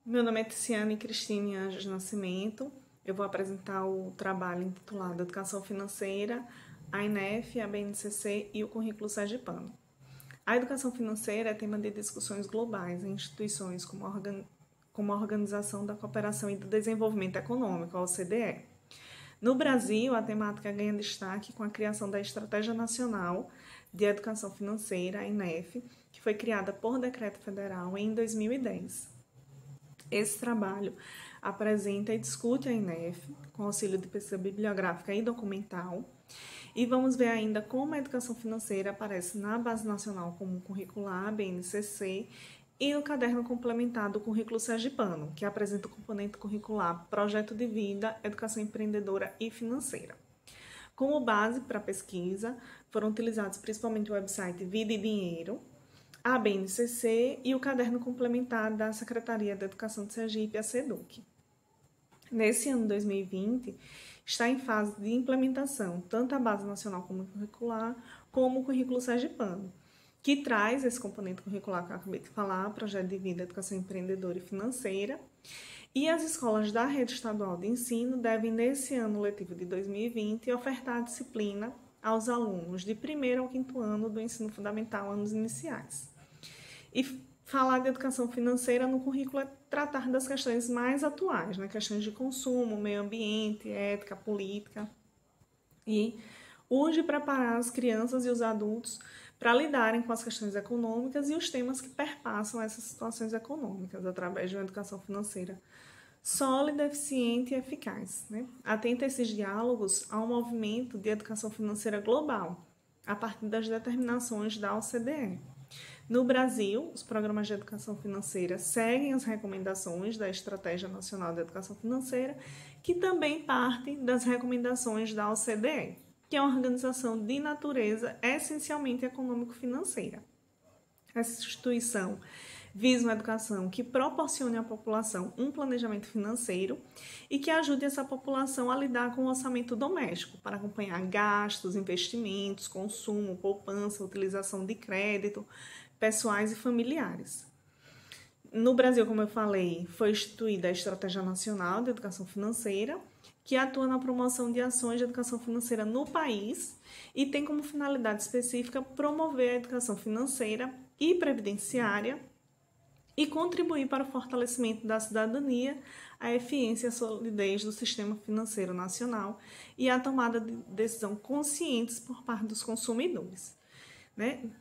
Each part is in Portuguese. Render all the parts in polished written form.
Meu nome é Tiziane Cristine Anjos Nascimento. Eu vou apresentar o trabalho intitulado Educação Financeira, a INEF, a BNCC e o Currículo Sergipano. A educação financeira é tema de discussões globais em instituições como a Organização da Cooperação e do Desenvolvimento Econômico, a OCDE. No Brasil, a temática ganha destaque com a criação da Estratégia Nacional de Educação Financeira, a INEF, que foi criada por decreto federal em 2010. Esse trabalho apresenta e discute a INEF com auxílio de pesquisa bibliográfica e documental. E vamos ver ainda como a educação financeira aparece na Base Nacional Comum Curricular, BNCC, e no caderno complementar do Currículo Sergipano, que apresenta o componente curricular Projeto de Vida, Educação Empreendedora e Financeira. Como base para a pesquisa, foram utilizados principalmente o website Vida e Dinheiro, a BNCC e o caderno complementar da Secretaria da Educação de Sergipe, a SEDUC. Nesse ano 2020, está em fase de implementação tanto a Base Nacional Comum Curricular como o Currículo Sergipano, que traz esse componente curricular que eu acabei de falar, Projeto de Vida, Educação Empreendedora e Financeira. E as escolas da rede estadual de ensino devem, nesse ano letivo de 2020, ofertar a disciplina aos alunos de 1º ao 5º ano do ensino fundamental, anos iniciais. E falar de educação financeira no currículo é tratar das questões mais atuais, né? Questões de consumo, meio ambiente, ética, política. E urge preparar as crianças e os adultos para lidarem com as questões econômicas e os temas que perpassam essas situações econômicas através de uma educação financeira sólida, eficiente e eficaz, né? Atenta a esses diálogos ao movimento de educação financeira global, a partir das determinações da OCDE. No Brasil, os programas de educação financeira seguem as recomendações da Estratégia Nacional de Educação Financeira, que também partem das recomendações da OCDE, que é uma organização de natureza essencialmente econômico-financeira. Essa instituição visa uma educação que proporcione à população um planejamento financeiro e que ajude essa população a lidar com o orçamento doméstico, para acompanhar gastos, investimentos, consumo, poupança, utilização de crédito, pessoais e familiares. No Brasil, como eu falei, foi instituída a Estratégia Nacional de Educação Financeira, que atua na promoção de ações de educação financeira no país e tem como finalidade específica promover a educação financeira e previdenciária e contribuir para o fortalecimento da cidadania, a eficiência e a solidez do sistema financeiro nacional e a tomada de decisão conscientes por parte dos consumidores.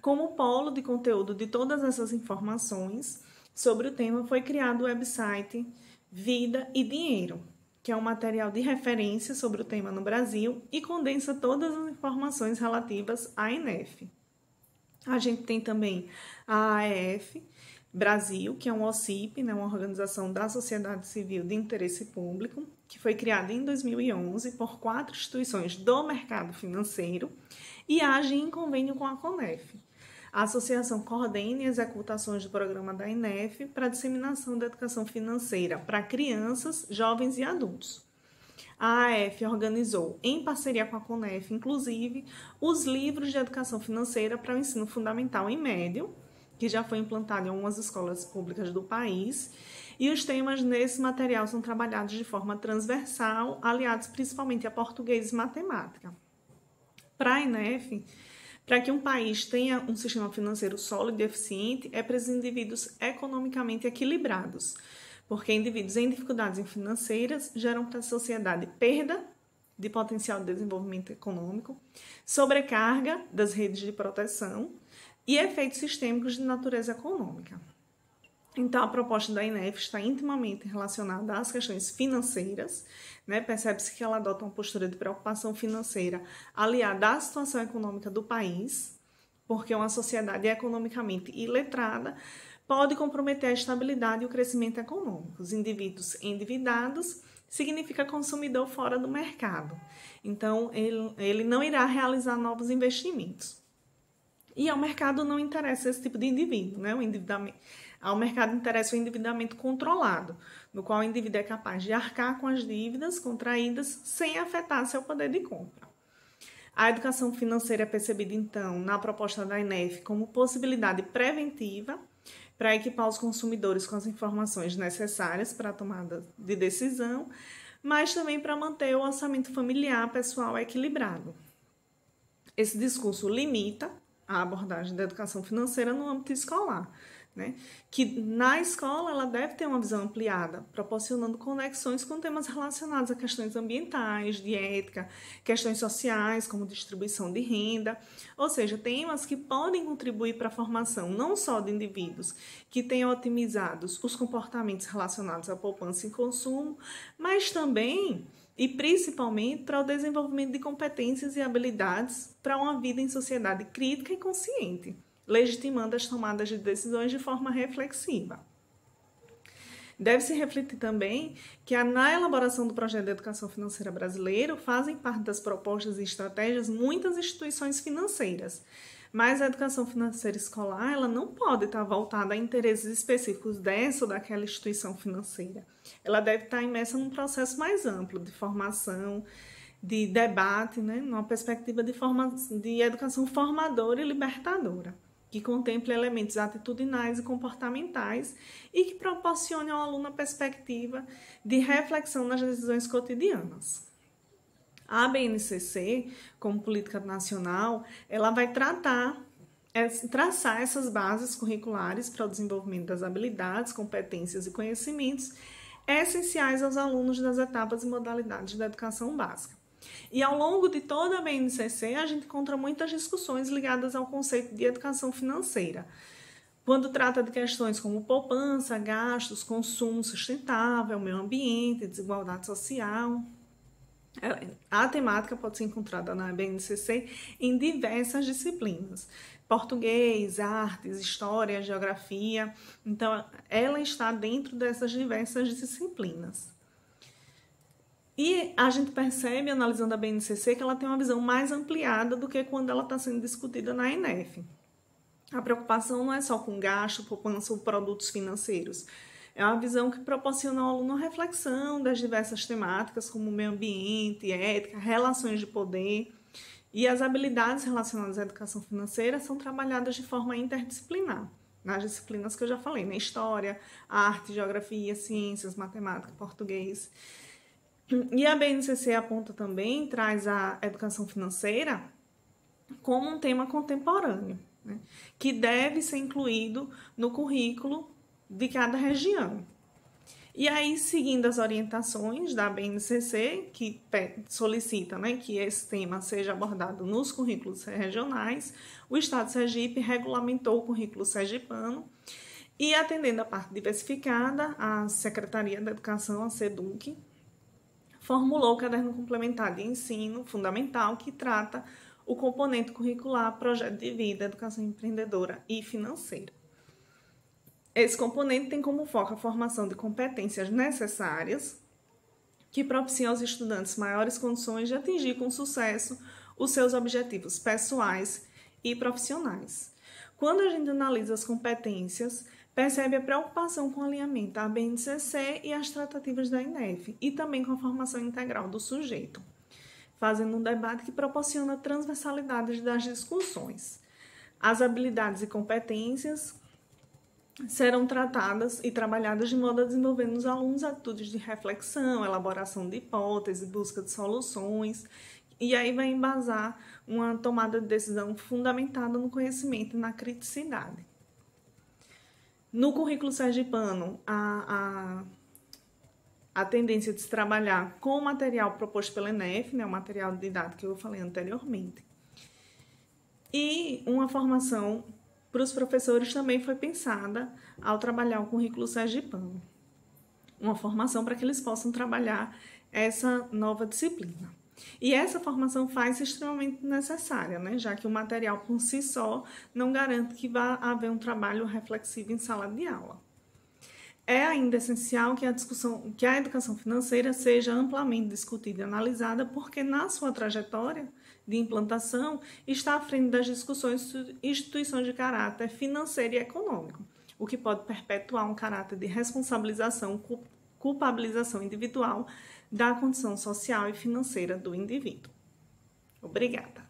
Como polo de conteúdo de todas essas informações sobre o tema, foi criado o website Vida e Dinheiro, que é um material de referência sobre o tema no Brasil e condensa todas as informações relativas à INEF. A gente tem também a AEF Brasil, que é um OCIP, uma organização da sociedade civil de interesse público, que foi criada em 2011 por 4 instituições do mercado financeiro e age em convênio com a CONEF. A associação coordena e executa ações do programa da INEF para a disseminação da educação financeira para crianças, jovens e adultos. A AEF organizou, em parceria com a CONEF, inclusive, os livros de educação financeira para o ensino fundamental e médio, que já foi implantado em algumas escolas públicas do país, e os temas nesse material são trabalhados de forma transversal, aliados principalmente a português e matemática. Para a INEF, para que um país tenha um sistema financeiro sólido e eficiente, é preciso indivíduos economicamente equilibrados, porque indivíduos em dificuldades financeiras geram para a sociedade perda de potencial de desenvolvimento econômico, sobrecarga das redes de proteção e efeitos sistêmicos de natureza econômica. Então, a proposta da INEF está intimamente relacionada às questões financeiras, Percebe-se que ela adota uma postura de preocupação financeira aliada à situação econômica do país, porque uma sociedade economicamente iletrada pode comprometer a estabilidade e o crescimento econômico. Os indivíduos endividados significa consumidor fora do mercado. Então, ele não irá realizar novos investimentos. E ao mercado não interessa esse tipo de indivíduo, O endividamento. Ao mercado interessa o endividamento controlado, no qual o indivíduo é capaz de arcar com as dívidas contraídas sem afetar seu poder de compra. A educação financeira é percebida, então, na proposta da INEF como possibilidade preventiva para equipar os consumidores com as informações necessárias para a tomada de decisão, mas também para manter o orçamento familiar pessoal equilibrado. Esse discurso limita a abordagem da educação financeira no âmbito escolar, né? Que na escola ela deve ter uma visão ampliada, proporcionando conexões com temas relacionados a questões ambientais, de ética, questões sociais, como distribuição de renda, ou seja, temas que podem contribuir para a formação não só de indivíduos que tenham otimizados os comportamentos relacionados à poupança e consumo, mas também e principalmente para o desenvolvimento de competências e habilidades para uma vida em sociedade crítica e consciente, legitimando as tomadas de decisões de forma reflexiva. Deve-se refletir também que na elaboração do projeto de educação financeira brasileiro fazem parte das propostas e estratégias muitas instituições financeiras, mas a educação financeira escolar ela não pode estar voltada a interesses específicos dessa ou daquela instituição financeira. Ela deve estar imersa num processo mais amplo de formação, de debate, né, numa perspectiva de educação formadora e libertadora, que contemple elementos atitudinais e comportamentais e que proporcione ao aluno a perspectiva de reflexão nas decisões cotidianas. A BNCC, como política nacional, ela vai traçar essas bases curriculares para o desenvolvimento das habilidades, competências e conhecimentos essenciais aos alunos das etapas e modalidades da educação básica. E ao longo de toda a BNCC, a gente encontra muitas discussões ligadas ao conceito de educação financeira, quando trata de questões como poupança, gastos, consumo sustentável, meio ambiente, desigualdade social. A temática pode ser encontrada na BNCC em diversas disciplinas. Português, artes, história, geografia. Então, ela está dentro dessas diversas disciplinas. E a gente percebe, analisando a BNCC, que ela tem uma visão mais ampliada do que quando ela está sendo discutida na ENEF. A preocupação não é só com gasto, poupança ou produtos financeiros. É uma visão que proporciona ao aluno reflexão das diversas temáticas, como meio ambiente, ética, relações de poder. E as habilidades relacionadas à educação financeira são trabalhadas de forma interdisciplinar, nas disciplinas que eu já falei, na história, arte, geografia, ciências, matemática, português. E a BNCC aponta também, traz a educação financeira como um tema contemporâneo, né, que deve ser incluído no currículo de cada região. E aí, seguindo as orientações da BNCC, que solicita, né, que esse tema seja abordado nos currículos regionais, o Estado de Sergipe regulamentou o currículo sergipano e, atendendo a parte diversificada, a Secretaria da Educação, a SEDUC, formulou o Caderno Complementar de Ensino Fundamental, que trata o componente curricular, projeto de vida, educação empreendedora e financeira. Esse componente tem como foco a formação de competências necessárias que propiciam aos estudantes maiores condições de atingir com sucesso os seus objetivos pessoais e profissionais. Quando a gente analisa as competências, percebe a preocupação com o alinhamento à BNCC e as tratativas da ENEF, e também com a formação integral do sujeito, fazendo um debate que proporciona transversalidade das discussões. As habilidades e competências serão tratadas e trabalhadas de modo a desenvolver nos alunos atitudes de reflexão, elaboração de hipóteses, busca de soluções, e aí vai embasar uma tomada de decisão fundamentada no conhecimento e na criticidade. No currículo sergipano, a tendência de se trabalhar com o material proposto pela ENEF, né, o material didático que eu falei anteriormente. E uma formação para os professores também foi pensada ao trabalhar o currículo sergipano. Uma formação para que eles possam trabalhar essa nova disciplina. E essa formação faz-se extremamente necessária, né? Já que o material por si só não garante que vá haver um trabalho reflexivo em sala de aula. É ainda essencial que a educação financeira seja amplamente discutida e analisada, porque na sua trajetória de implantação está à frente das discussões de instituições de caráter financeiro e econômico, o que pode perpetuar um caráter de responsabilização, culpabilização individual da condição social e financeira do indivíduo. Obrigada.